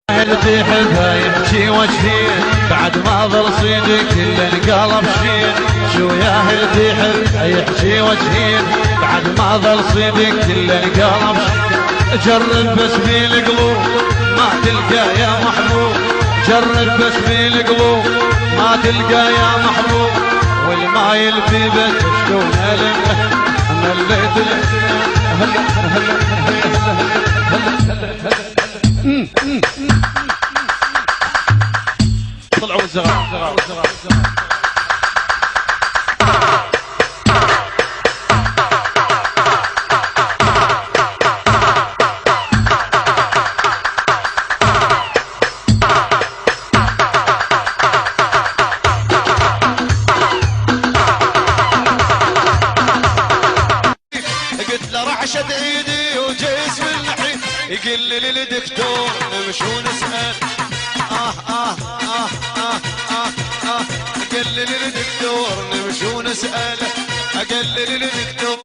تحبها يحكي وجهين بعد ما ظل صيدك كل القلب شين. شو يا هل تحبها يحكي وجهين بعد ما ظل صيدك كل القلب شين. جرب بس بالقلوب ما تلقى يا محبوب. جرب بس بالقلوب ما تلقى يا محبوب. والما يلفي بس شلون مليت طلعوا الزغار. قلت له راح اشد ايدي وجيس في الحين يقول لي للدكتور نمشي ونسال. قال لي للدكتور نمشي ونسال. قال لي للدكتور